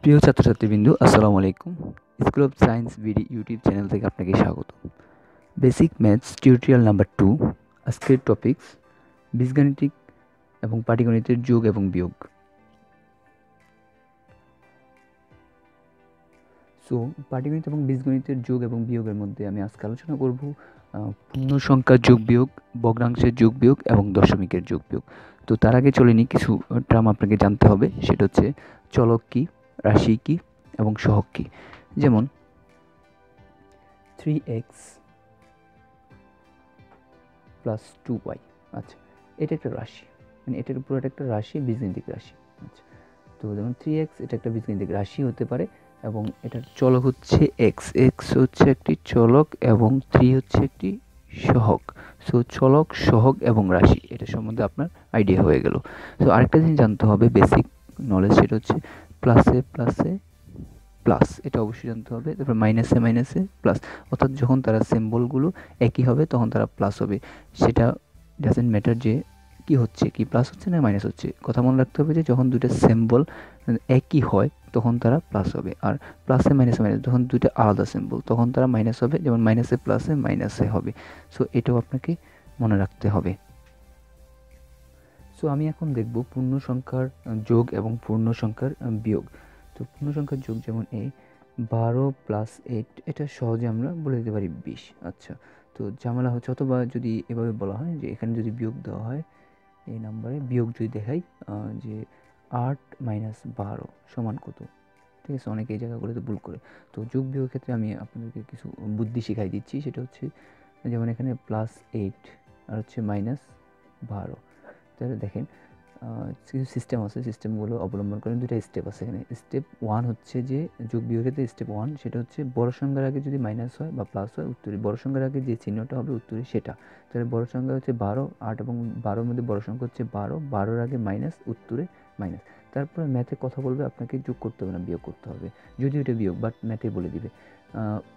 প্রিয় ছাত্রছাত্রীবৃন্দু, আসসালামু আলাইকুম। School of science BD YouTube channel থেকে আপনাকে স্বাগত। Basic maths tutorial number 2। আজকের টপিকস বীজগাণিতিক এবং পাটিগণিতের যোগ এবং বিয়োগ। সো পাটিগণিত এবং বীজগণিতের যোগ এবং বিয়োগের মধ্যে আমি আজকে আলোচনা করব পূর্ণ সংখ্যার যোগ বিয়োগ, ভগ্নাংশের যোগ বিয়োগ এবং দশমিকের যোগ বিয়োগ। তো তার আগে চলে নিই, কিছু টার্ম আপনাকে জানতে হবে। সেটা হচ্ছে চলক কী, রাশি কী এবং সহগ কী। যেমন 3x প্লাস 2y। আচ্ছা, এটা একটা রাশি, মানে এটার উপর একটা রাশি, বীজগাণিতিক রাশি। আচ্ছা, তো যেমন 3x এটা একটা বীজগাণিতিক রাশি হতে পারে এবং এটার চলক হচ্ছে x হচ্ছে একটি চলক এবং 3 হচ্ছে একটি সহগ। সো চলক, সহগ এবং রাশি, এটা সম্বন্ধে আপনার আইডিয়া হয়ে গেল। তো আরেকটা জিনিস জানতে হবে, বেসিক নলেজ, সেটা হচ্ছে প্লাসে প্লাসে প্লাস, এটা অবশ্যই জানতে হবে। তারপর মাইনাসে মাইনাসে প্লাস, অর্থাৎ যখন তারা সিম্বলগুলো একই হবে তখন তারা প্লাস হবে। সেটা ডাজেন্ট ম্যাটার যে কি হচ্ছে, কি প্লাস হচ্ছে না মাইনাস হচ্ছে। কথা মনে রাখতে হবে যে যখন দুইটা সিম্বল একই হয় তখন তারা প্লাস হবে, আর প্লাসে মাইনাসে মাইনাস যখন দুইটা আলাদা সিম্বল তখন তারা মাইনাস হবে। যেমন মাইনাসে প্লাসে মাইনাসে হবে। সো এটাও আপনাকে মনে রাখতে হবে। সো আমি এখন দেখব পূর্ণ সংখ্যার যোগ এবং পূর্ণ সংখ্যার বিয়োগ। তো পূর্ণ সংখ্যার যোগ যেমন 12 প্লাস 8, এটা সহজে আমরা বলে দিতে পারি 20। আচ্ছা, তো ঝামেলা হচ্ছে, অথবা যদি এভাবে বলা হয় যে এখানে যদি বিয়োগ দেওয়া হয়, এই নাম্বারে বিয়োগ যদি দেখাই যে 8 মাইনাস 12 সমান কত, ঠিক আছে? অনেকে এই জায়গাগুলোতে ভুল করে। তো যোগ বিয়োগের ক্ষেত্রে আমি আপনাদেরকে কিছু বুদ্ধি শিখাই দিচ্ছি। সেটা হচ্ছে যেমন এখানে প্লাস 8 আর হচ্ছে মাইনাস 12। তাহলে দেখেন কিছু সিস্টেম আছে, সিস্টেমগুলো অবলম্বন করেন। দুইটা স্টেপ আছে এখানে। স্টেপ 1 হচ্ছে যে যোগ বিয়োগের ক্ষেত্রে স্টেপ 1, সেটা হচ্ছে বড় সংখ্যার আগে যদি মাইনাস হয় বা প্লাস হয়, উত্তরে বড় সংখ্যার আগে যে চিহ্নটা হবে উত্তরে সেটা। তাহলে বড় সংখ্যা হচ্ছে 12, 8 এবং 12-র মধ্যে বড় সংখ্যা হচ্ছে 12, 12-র আগে মাইনাস, উত্তরে মাইনাস। তারপরে ম্যাথে কথা বলবে, আপনাকে যোগ করতে হবে না, বিয়োগ করতে হবে। যদিও এটা বিয়োগ, বাট ম্যাথে বলে দিবে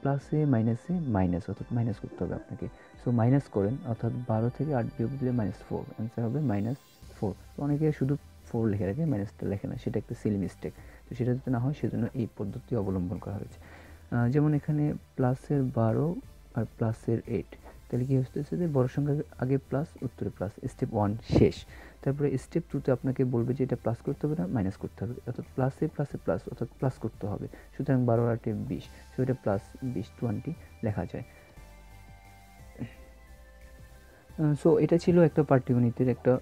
প্লাসে মাইনাসে মাইনাস, অর্থাৎ মাইনাস করতে হবে আপনাকে। সো মাইনাস করেন, অর্থাৎ 12 থেকে 8 বিয়োগ দিলে -4, অ্যান্সার হবে -4। অনেকে শুধু 4 লিখে রাখে, মাইনাসটা লেখে না, সেটা একটা সিলি মিস্টেক। তো সেটা যাতে না হয় সেজন্য এই পদ্ধতি অবলম্বন করা হয়েছে। যেমন এখানে প্লাসের 12 আর প্লাসের 8, তাহলে কী হচ্ছে যে বড় সংখ্যার আগে প্লাস, উত্তরে প্লাস। স্টেপ 1 শেষ। তারপরে স্টেপ 2তে আপনাকে বলবে যে এটা প্লাস করতে হবে না মাইনাস করতে হবে, অর্থাৎ প্লাসে প্লাসে প্লাস, অর্থাৎ প্লাস করতে হবে। সুতরাং 12 আর 8 20, সো এটা প্লাস 20 20 লেখা যায়। সো এটা ছিল একটা পাটিগণিতের একটা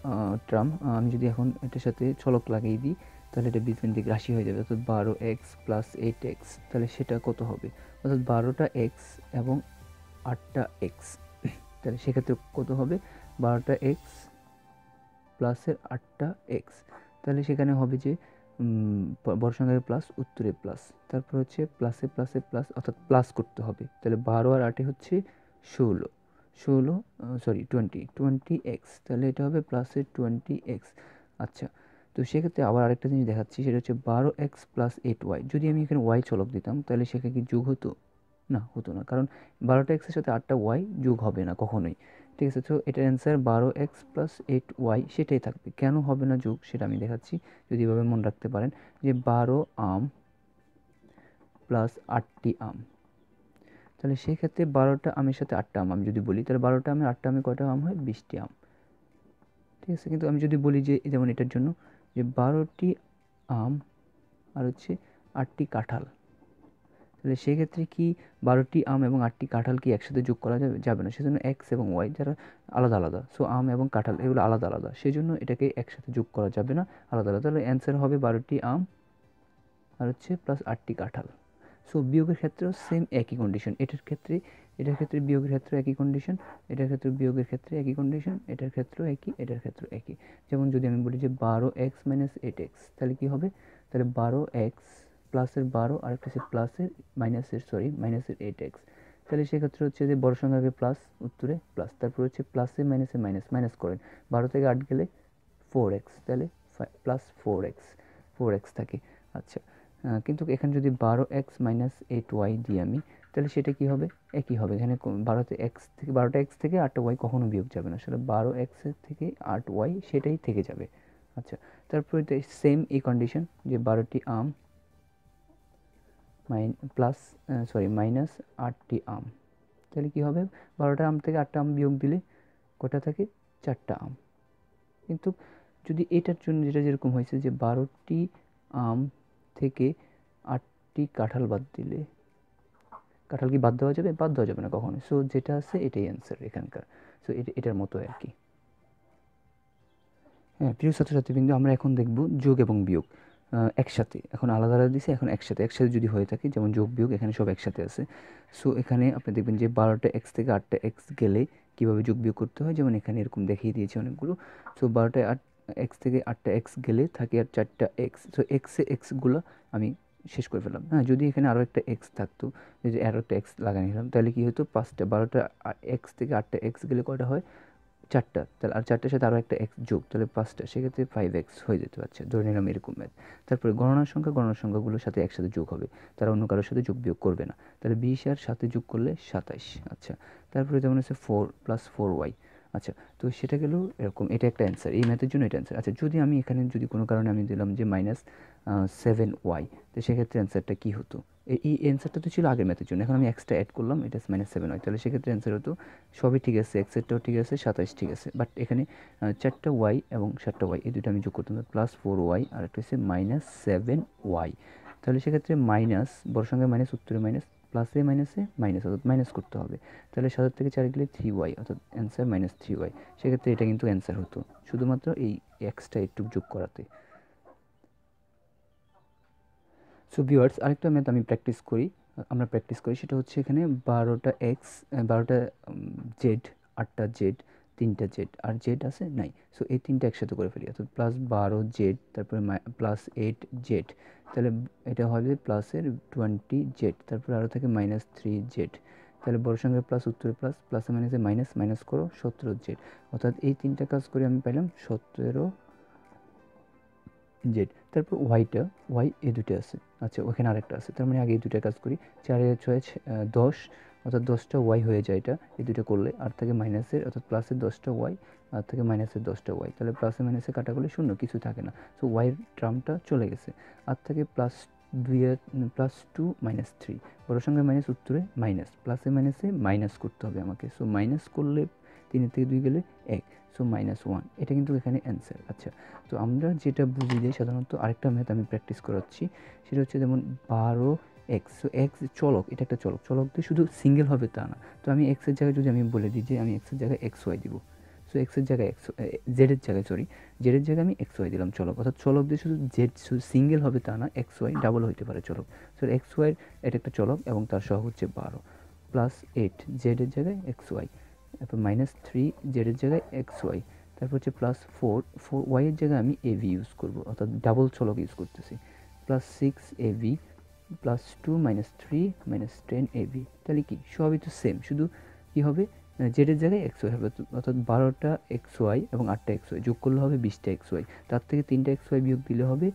টার্ম। আমি যদি এখন এটার সাথে চলক লাগিয়ে দিই তাহলে এটা বীজগাণিতিক রাশি হয়ে যাবে, অর্থাৎ 12x প্লাস 8x। তাহলে সেটা কত হবে? অর্থাৎ 12টা x এবং 8টা x। তাহলে সেক্ষেত্রে কত হবে? 12টা x প্লাসের 8টা x। তাহলে সেখানে হবে যে বড় সংখ্যার প্লাস, উত্তরে প্লাস। তারপর হচ্ছে প্লাসে প্লাসে প্লাস, অর্থাৎ প্লাস করতে হবে। তাহলে 12 আর 8 হচ্ছে 16, 20x। তাহলে এটা হবে প্লাসের 20x। আচ্ছা, তো সেক্ষেত্রে আবার আরেকটা জিনিস দেখাচ্ছি, সেটা হচ্ছে 12x প্লাস 8y। যদি আমি এখানে y চলক দিতাম তাহলে সেখানে কি যোগ হতো? না, হতো না, কারণ 12টা এক্সের সাথে 8টা y যোগ হবে না কখনোই। ঠিক আছে, তো এটার অ্যান্সার 12x প্লাস 8y সেটাই থাকবে। কেন হবে না যোগ সেটা আমি দেখাচ্ছি, যদি এভাবে মনে রাখতে পারেন যে 12 আম প্লাস 8টি আম। তাহলে সেক্ষেত্রে 12টা আমের সাথে 8টা আম আমি যদি বলি, তাহলে 12টা আমে 8টা আমে কয়টা আম হয়? 20টি আম। ঠিক আছে, কিন্তু আমি যদি বলি যে যেমন এটার জন্য যে 12টি আম আর হচ্ছে 8টি কাঁঠাল, তাহলে সেক্ষেত্রে কি 12টি আম এবং 8টি কাঁঠাল কি একসাথে যোগ করা যাবে? যাবে না। সেজন্য এক্স এবং ওয়াই যারা আলাদা আলাদা, সো আম এবং কাঁঠাল এগুলো আলাদা আলাদা, সেজন্য এটাকে একসাথে যোগ করা যাবে না, আলাদা আলাদা। তাহলে অ্যান্সার হবে 12টি আম আর হচ্ছে প্লাস 8টি কাঁঠাল। সো বিয়োগের ক্ষেত্রেও সেম একই কন্ডিশন। এটার ক্ষেত্রে বিয়োগের ক্ষেত্রে একই কন্ডিশন, এটার ক্ষেত্রে বিয়োগের ক্ষেত্রে একই কন্ডিশন, এটার ক্ষেত্রেও একই, এটার ক্ষেত্রেও একই। যেমন যদি আমি বলি যে 12x মাইনাস 8x, তাহলে কী হবে? তাহলে 12x প্লাসের 12 আর একটা হচ্ছে প্লাসের মাইনাসের 8x। তাহলে সেক্ষেত্রে হচ্ছে যে বড় সংখ্যাকে প্লাস, উত্তরে প্লাস। তারপর হচ্ছে প্লাসে মাইনাসে মাইনাস, মাইনাস করেন। 12 থেকে 8 গেলে 4x, তাহলে প্লাস 4x থাকে। আচ্ছা, কিন্তু এখানে যদি 12x মাইনাস 8y দিই আমি, তাহলে সেটা কী হবে? একই হবে। এখানে 12টা এক্স থেকে 8টা ওয়াই কখনো বিয়োগ যাবে না, সেটা 12x থেকে 8y সেটাই থেকে যাবে। আচ্ছা, তারপরে সেম এই কন্ডিশন যে 12টি আম মাইনাস 8টি আম। তাহলে কী হবে, 12টা আম থেকে 8টা আম বিয়োগ দিলে কটা থাকে, 4টা আম। কিন্তু যদি এটার জন্য যেটা যেরকম হয়েছে যে 12টি আম থেকে 8টি কাঁঠাল বাদ দিলে, কাঁঠাল কি বাদ দেওয়া যাবে? বাদ দেওয়া যাবে না কখনো। সো যেটা আছে এটাই অ্যান্সার এখানকার। সো এটার মতো আর কি। হ্যাঁ প্রিয় ছাত্রছাত্রীবৃন্দ, আমরা এখন দেখব যোগ এবং বিয়োগ একসাথে। এখন আলাদা আলাদা দিছে, এখন একসাথে যদি হয়ে থাকে, যেমন যোগ বিয়োগ এখানে সব একসাথে আছে। সো এখানে আপনি দেখবেন যে 12টা এক্স থেকে 8টা এক্স গেলে কীভাবে যোগ বিয়োগ করতে হয়, যেমন এখানে এরকম দেখিয়ে দিয়েছে অনেকগুলো। সো 12টা এক্স থেকে 8টা এক্স গেলে থাকে আর 4টা এক্স। সো এক্সগুলো আমি শেষ করে ফেললাম। হ্যাঁ, যদি এখানে আরও একটা এক্স থাকতো, যদি আরও একটা এক্স লাগাই নিলাম, তাহলে কী হতো, 12টা এক্স থেকে 8টা এক্স গেলে কয়টা হয়, 4টা। তাহলে আর 4টার সাথে আরও একটা এক্স যোগ, তাহলে 5টা, সেক্ষেত্রে 5x হয়ে যেতে পারছে, ধরে নিলাম এরকম ম্যাথ। তারপরে গণনার সংখ্যাগুলোর সাথে একসাথে যোগ হবে, তারা অন্য কারোর সাথে যোগ বিয়োগ করবে না। তাহলে 20 আর 7 যোগ করলে 27। আচ্ছা, তারপরে যেমন হচ্ছে 4 + 4y। আচ্ছা, তো সেটা গেল এরকম, এটা একটা অ্যান্সার, এই ম্যাথের জন্য এটা অ্যান্সার। আচ্ছা, যদি আমি এখানে যদি কোনো কারণে আমি দিলাম যে -7y, তো সেক্ষেত্রে অ্যান্সারটা কী হতো? এই অ্যান্সারটা তো ছিল আগের ম্যাথের জন্য, এখন আমি এক্সট্রা অ্যাড করলাম, এটা -7y, তাহলে সেক্ষেত্রে অ্যান্সার হতো, সবই ঠিক আছে, এক্সেরটাও ঠিক আছে, 27 ঠিক আছে, বাট এখানে 4টা ওয়াই এবং 7টা ওয়াই, এই দুটো আমি যোগ করতাম, +4y আর একটা হচ্ছে -7y। তাহলে সেক্ষেত্রে মাইনাস, বড় সঙ্গে মাইনাস, উত্তরে মাইনাস, প্লাসে মাইনাসে মাইনাস, অর্থাৎ মাইনাস করতে হবে। তাহলে 7 থেকে 4 গেলে 3y, অর্থাৎ অ্যান্সার -3y। সেক্ষেত্রে এটা কিন্তু অ্যান্সার হতো, শুধুমাত্র এই এক্সট্রা একটু যোগ করাতে। সো ভিউয়ার্স, আরেকটা ম্যাথ আমরা প্র্যাকটিস করি, সেটা হচ্ছে এখানে 12টা এক্স, 12টা জেড, 8টা জেড, 3টা জেড, আর জেড আছে নাই। সো এই তিনটা একসাথে করে ফেলি, অর্থাৎ +12 জেড, তারপরে +8 জেড, তাহলে এটা হবে প্লাসের 20 জেড, তারপরে আরও থাকে -3 জেড। তাহলে বড় সঙ্গে প্লাস, উত্তরে প্লাস, প্লাসে মাইনাসে মাইনাস, মাইনাস করো 17 জেড। অর্থাৎ এই তিনটা কাজ করে আমি পাইলাম 17 জেড। তারপর ওয়াই এই দুটো আছে। আচ্ছা, ওখানে আরেকটা আছে, তার মানে আগে এই দুটো কাজ করি। 4 আর 6 10, অর্থাৎ 10টা ওয়াই হয়ে যায় এটা, এই দুটো করলে। আর থাকে মাইনাসের, অর্থাৎ প্লাসের 10টা ওয়াই, আর থেকে মাইনাসের 10টা ওয়াই। তাহলে প্লাসে মাইনাসে কাটা করলে শূন্য, কিছু থাকে না। সো ওয়াইয়ের টার্মটা চলে গেছে। আর থাকে +2 -3, বড় সঙ্গে মাইনাস, উত্তরে মাইনাস, প্লাসে মাইনাসে মাইনাস করতে হবে আমাকে। সো মাইনাস করলে 3 থেকে 2 গেলে 1, সো -1। এটা কিন্তু এখানে অ্যান্সার। আচ্ছা, তো আমরা যেটা বুঝি যে সাধারণত আরেকটা ম্যাথ আমি প্র্যাকটিস করাচ্ছি, সেটা হচ্ছে যেমন 12x। সো এক্স চলক, এটা একটা চলক, চলক দিয়ে শুধু সিঙ্গেল হবে তা না। তো আমি এক্সের জায়গায় যদি আমি বলে দিই যে আমি এক্সের জায়গায় XY দিব, সো এক্সের জায়গায় জেডের জায়গায় জেডের জায়গায় আমি XY দিলাম চলক, অর্থাৎ চলক দিয়ে শুধু জেড শুধু সিঙ্গেল হবে তা না, XY ডাবল হইতে পারে চলক। সো XY এটা একটা চলক এবং তার সহগ হচ্ছে 12, +8 জেডের জায়গায় XY, তারপর -3 জেডের জায়গায় XY, তারপর হচ্ছে +4 ওয়াইয়ের জায়গায় আমি এবি ইউজ করব, অর্থাৎ ডাবল চলক ইউজ করতেছি, +6 এবি, +2 -3 -10 এবি। তাহলে কি সবই তো সেম, শুধু কি হবে, জেডের জায়গায় XY হবে, অর্থাৎ 12টা XY এবং 8টা XY যোগ করলে হবে 20টা XY। তার থেকে 3টা XY বিয়োগ দিলে হবে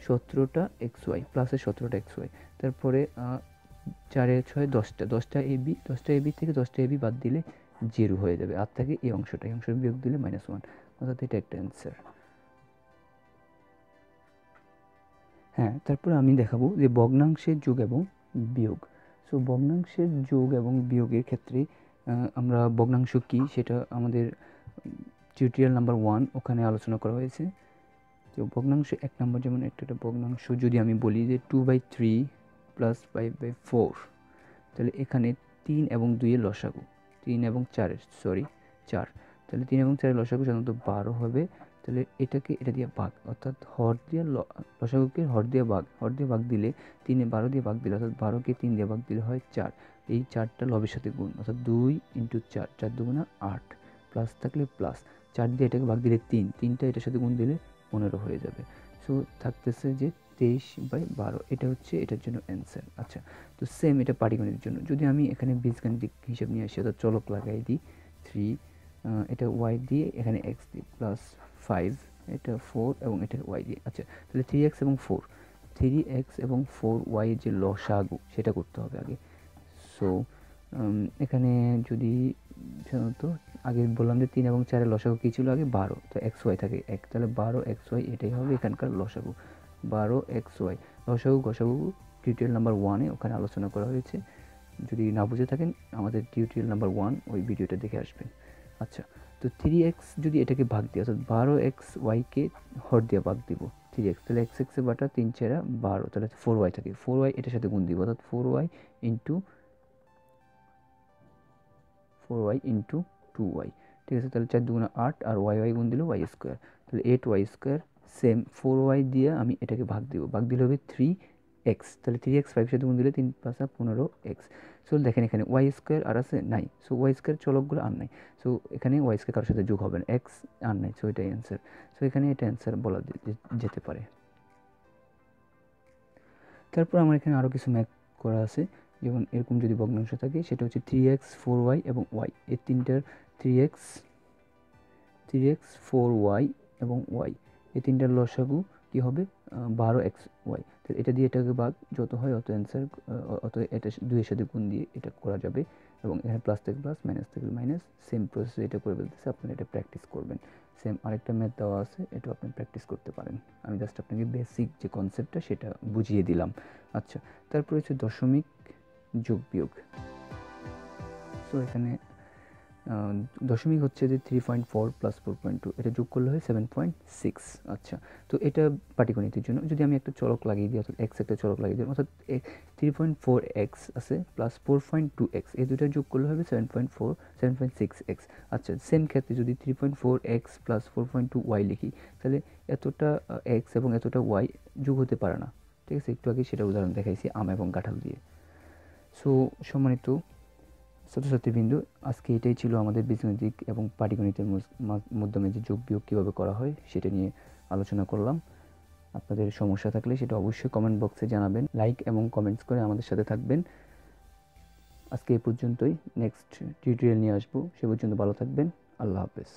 17টা XY, প্লাসে 17টা XY। তারপরে 4 এর 6 10টা এবি, 10টা এবি থেকে 10টা এবি বাদ দিলে 0 হয়ে যাবে। আর থাকে এই অংশটা, এই অংশ বিয়োগ দিলে -1, অর্থাৎ এটা একটা অ্যান্সার। হ্যাঁ, তারপরে আমি দেখাবো যে ভগ্নাংশের যোগ এবং বিয়োগ। সো ভগ্নাংশের যোগ এবং বিয়োগের ক্ষেত্রে আমরা ভগ্নাংশ কী সেটা আমাদের টিউটোরিয়াল নাম্বার 1 ওখানে আলোচনা করা হয়েছে। তো ভগ্নাংশ 1 নম্বর, যেমন একটা ভগ্নাংশ যদি আমি বলি যে 2/3 + 5/4, তাহলে এখানে 3 এবং 2 এর লসাগু, 3 এবং 4 তাহলে 3 এবং 4 এর লসাগু সাধারণত 12 হবে। তাহলে এটাকে এটা দিয়ে ভাগ, অর্থাৎ হর দিয়ে লসাগুকে হর দিয়ে ভাগ দিলে 3 এ 12 দিয়ে ভাগ দিলে, অর্থাৎ 12কে 3 দিয়ে ভাগ দিলে হয় 4। এই 4টা লবের সাথে গুণ, অর্থাৎ 2 × 4, 4 দুগুণা 8, প্লাস থাকলে প্লাস, 4 দিয়ে এটাকে ভাগ দিলে 3, 3টা এটার সাথে গুণ দিলে 15 হয়ে যাবে। সো থাকতেছে যে 23/12, এটা হচ্ছে এটার জন্য অ্যান্সার। আচ্ছা, তো সেম এটা পাটিগণিতের জন্য, যদি আমি এখানে বীজগাণিতিক হিসাব নিয়ে আসি, অর্থাৎ চলক লাগাই দিই 3, এটা ওয়াই দিয়ে, এখানে এক্স দিই, +5, এটা 4 এবং এটা ওয়াই দিয়ে। আচ্ছা, তাহলে 3x এবং 4 ওয়াই এর যে লসাগু সেটা করতে হবে আগে। সো এখানে যদি সাধারণত আগে বললাম যে 3 এবং 4 এর লসাগু কী ছিল আগে, 12, তো XY থাকে 1, তাহলে 12XY এটাই হবে এখানকার লসাগু, 12XY। লসাগু গসাগু টিউটোরিয়াল নাম্বার 1-এ ওখানে আলোচনা করা হয়েছে। যদি না বুঝে থাকেন আমাদের টিউটোরিয়াল নাম্বার 1 ওই ভিডিওটা দেখে আসবেন। আচ্ছা, তো 3x যদি এটাকে ভাগ দিই, অর্থাৎ 12xy-কে হর দিয়ে ভাগ দিব 3x, তাহলে x এ বাটা 3 4 12, তাহলে 4y থাকে, 4y এটার সাথে গুণ দিব, অর্থাৎ 4y ইন্টু 2y, ঠিক আছে। তাহলে 4 দুগুণে 8 আর y গুণ দিলে y স্কোয়ার, তাহলে 8y²। সেম 4y দিয়ে আমি এটাকে ভাগ দিব, ভাগ দিলে হবে 3x, তাহলে 3x 5 সাথে গুণ দিলে 3 5 15x। সো দেখেন এখানে y² আর আছে নাই, সো y² চলকগুলো আর নাই, সো এখানে y² কারোর সাথে যোগ হবে না, x আর নাই, সো এটাই অ্যান্সার। সো এখানে এটা অ্যান্সার বলা যেতে পারে। তারপর আমার এখানে আরও কিছু ম্যাথ করা আছে, যেমন এরকম যদি ভগ্নাংশ থাকে সেটা হচ্ছে 3x 4y এবং y, এই তিনটার 3x 4y এবং y, এই তিনটার লসাগু কী হবে 12xy, তো এটা দিয়ে এটাকে ভাগ যত হয় অত অ্যান্সার, অত এটা 2-এর সাথে গুণ দিয়ে এটা করা যাবে, এবং এখানে প্লাস থেকে প্লাস মাইনাস থেকে মাইনাস, সেম প্রসেসে এটা করে ফেলতেছে, আপনারা এটা প্র্যাকটিস করবেন। সেম আরেকটা ম্যাথ দেওয়া আছে, এটাও আপনি প্র্যাকটিস করতে পারেন, আমি জাস্ট আপনাকে বেসিক যে কনসেপ্টটা সেটা বুঝিয়ে দিলাম। আচ্ছা, তারপর হচ্ছে দশমিক যোগ বিয়োগ। সো এখানে দশমিক হচ্ছে যে 3.4 প্লাস 4.2, এটা যোগ করলে হয় 7.6। আচ্ছা, তো এটা পাটিগণিতের জন্য যদি আমি একটা চলক লাগিয়ে দিই, অর্থাৎ এক্স একটা চলক লাগিয়ে দিই, অর্থাৎ 3.4x আছে প্লাস 4.2x, এই দুটো যোগ করলে হবে 7.6x। আচ্ছা, সেম ক্ষেত্রে যদি 3.4x প্লাস 4.2y লিখি, তাহলে এতটা x এবং এতটা y যোগ হতে পারে না, ঠিক আছে। একটু আগে সেটা উদাহরণ দেখাইছি আম এবং কাঁঠাল দিয়ে। সো সম্মানিত ছাত্রছাত্রীবৃন্দ, আজকে এটাই ছিল আমাদের বীজগণিত এবং পাটিগণিতের মাধ্যমে যে যোগ বিয়োগ কীভাবে করা হয় সেটা নিয়ে আলোচনা করলাম। আপনাদের সমস্যা থাকলে সেটা অবশ্যই কমেন্ট বক্সে জানাবেন, লাইক এবং কমেন্টস করে আমাদের সাথে থাকবেন। আজকে এই পর্যন্তই, নেক্সট টিউটোরিয়াল নিয়ে আসবো, সে পর্যন্ত ভালো থাকবেন, আল্লাহ হাফেজ।